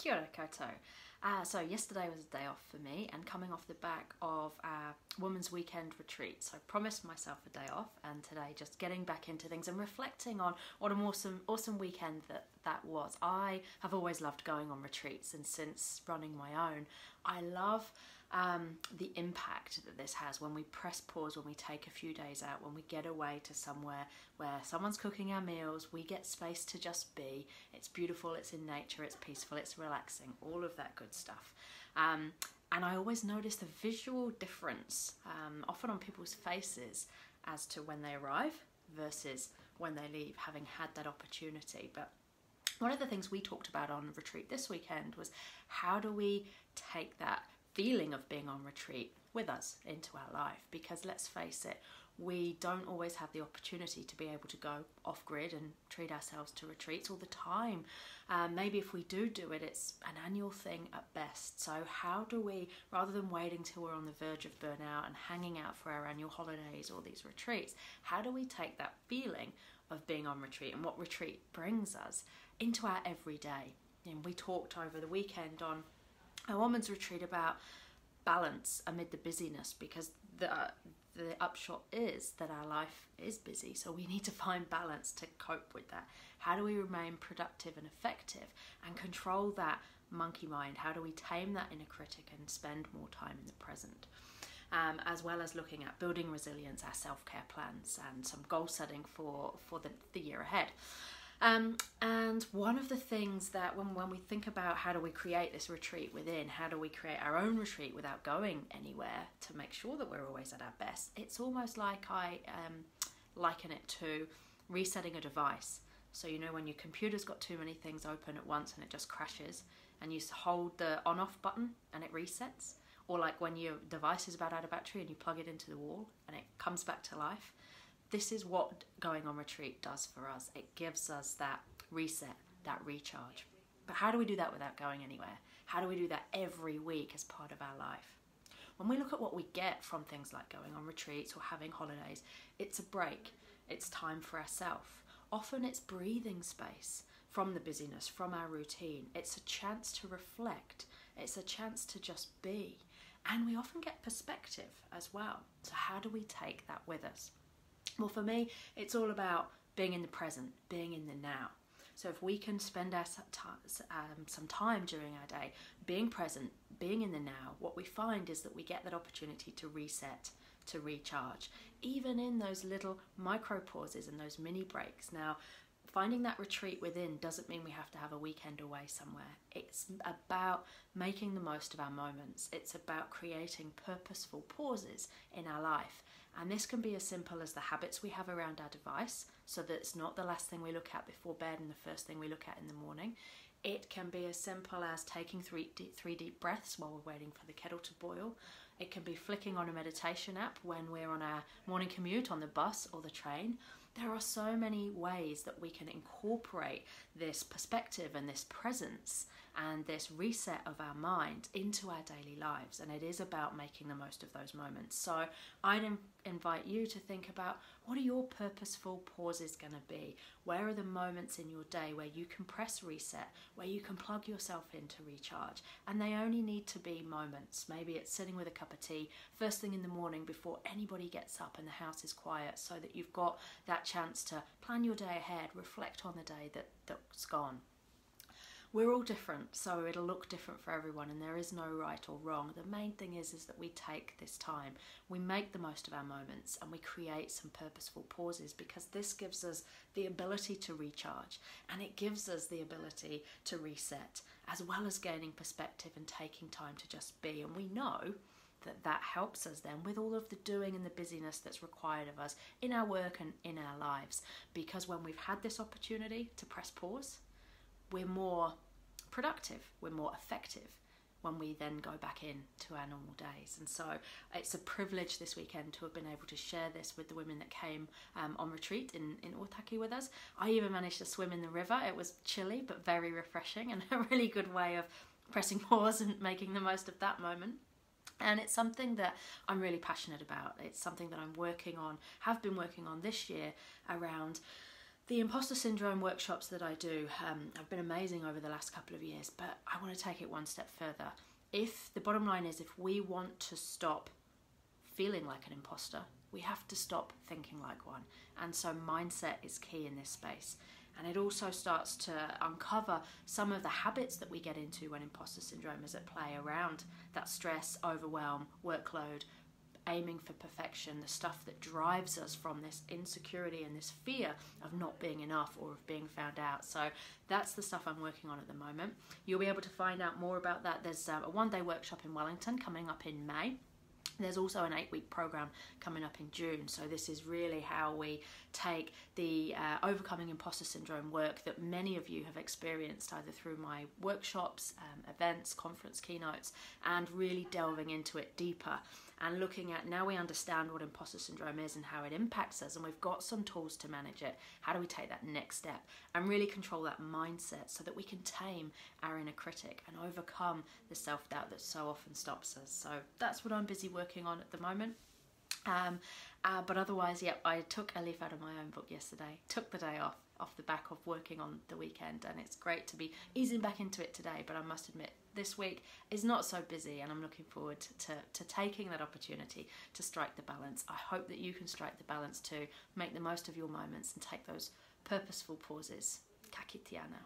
Kia ora koutou. So yesterday was a day off for me, and coming off the back of our Women's Weekend retreat. So I promised myself a day off, and today just getting back into things and reflecting on what an awesome weekend that was. I have always loved going on retreats, and since running my own, I love the impact that this has when we press pause, when we take a few days out, when we get away to somewhere where someone's cooking our meals, we get space to just be. It's beautiful, it's in nature, it's peaceful, it's relaxing, all of that good stuff. And I always notice the visual difference, often on people's faces, as to when they arrive versus when they leave, having had that opportunity. But one of the things we talked about on retreat this weekend was, how do we take that feeling of being on retreat with us into our life? Because let's face it, we don't always have the opportunity to be able to go off grid and treat ourselves to retreats all the time. Maybe if we do it, it's an annual thing at best. So how do we, rather than waiting till we're on the verge of burnout and hanging out for our annual holidays or these retreats, how do we take that feeling of being on retreat and what retreat brings us into our everyday? And we talked over the weekend on a woman's retreat about balance amid the busyness, because the upshot is that our life is busy, so we need to find balance to cope with that. How do we remain productive and effective and control that monkey mind? How do we tame that inner critic and spend more time in the present? As well as looking at building resilience, our self-care plans, and some goal setting for the year ahead. And one of the things that when we think about how do we create this retreat within, how do we create our own retreat without going anywhere to make sure that we're always at our best, it's almost like I liken it to resetting a device. So you know when your computer's got too many things open at once and it just crashes, and you hold the on-off button and it resets, or like when your device is about out of battery and you plug it into the wall and it comes back to life. This is what going on retreat does for us. It gives us that reset, that recharge. But how do we do that without going anywhere? How do we do that every week as part of our life? When we look at what we get from things like going on retreats or having holidays, it's a break. It's time for ourselves. Often it's breathing space from the busyness, from our routine. It's a chance to reflect. It's a chance to just be. And we often get perspective as well. So how do we take that with us? Well, for me, it's all about being in the present, being in the now. So if we can spend some time during our day being present, being in the now, what we find is that we get that opportunity to reset, to recharge, even in those little micro pauses and those mini breaks. Now, finding that retreat within doesn't mean we have to have a weekend away somewhere. It's about making the most of our moments. It's about creating purposeful pauses in our life. And this can be as simple as the habits we have around our device, so that it's not the last thing we look at before bed and the first thing we look at in the morning. It can be as simple as taking three deep breaths while we're waiting for the kettle to boil. It can be flicking on a meditation app when we're on our morning commute on the bus or the train. There are so many ways that we can incorporate this perspective and this presence and this reset of our mind into our daily lives. And it is about making the most of those moments. So I'd invite you to think about, what are your purposeful pauses going to be? Where are the moments in your day where you can press reset, where you can plug yourself in to recharge? And they only need to be moments. Maybe it's sitting with a cup of tea first thing in the morning before anybody gets up and the house is quiet, so that you've got that chance to plan your day ahead, reflect on the day that's gone. We're all different, so it'll look different for everyone, and there is no right or wrong. The main thing is that we take this time, we make the most of our moments, and we create some purposeful pauses, because this gives us the ability to recharge, and it gives us the ability to reset, as well as gaining perspective and taking time to just be. And we know that helps us then with all of the doing and the busyness that's required of us in our work and in our lives, because when we've had this opportunity to press pause, we're more productive, we're more effective when we then go back in to our normal days. And so it's a privilege this weekend to have been able to share this with the women that came on retreat in Otaki with us. I even managed to swim in the river. It was chilly but very refreshing, and a really good way of pressing pause and making the most of that moment. And it's something that I'm really passionate about. It's something that I'm working on, have been working on this year, around The imposter syndrome workshops that I do have been amazing over the last couple of years, but I want to take it one step further. If the bottom line is, if we want to stop feeling like an imposter, we have to stop thinking like one. And so mindset is key in this space. And it also starts to uncover some of the habits that we get into when imposter syndrome is at play around that stress, overwhelm, workload, aiming for perfection, the stuff that drives us from this insecurity and this fear of not being enough or of being found out. So that's the stuff I'm working on at the moment. You'll be able to find out more about that. There's a one-day workshop in Wellington coming up in May. There's also an 8-week program coming up in June. So this is really how we take the overcoming imposter syndrome work that many of you have experienced either through my workshops, events, conference keynotes, and really delving into it deeper and looking at, now we understand what imposter syndrome is and how it impacts us, and we've got some tools to manage it. How do we take that next step and really control that mindset so that we can tame our inner critic and overcome the self-doubt that so often stops us? So that's what I'm busy working on at the moment. But otherwise, yeah, I took a leaf out of my own book yesterday, took the day off the back of working on the weekend, and it's great to be easing back into it today. But I must admit, this week is not so busy, and I'm looking forward to taking that opportunity to strike the balance. I hope that you can strike the balance too, make the most of your moments and take those purposeful pauses. Ka kite ana.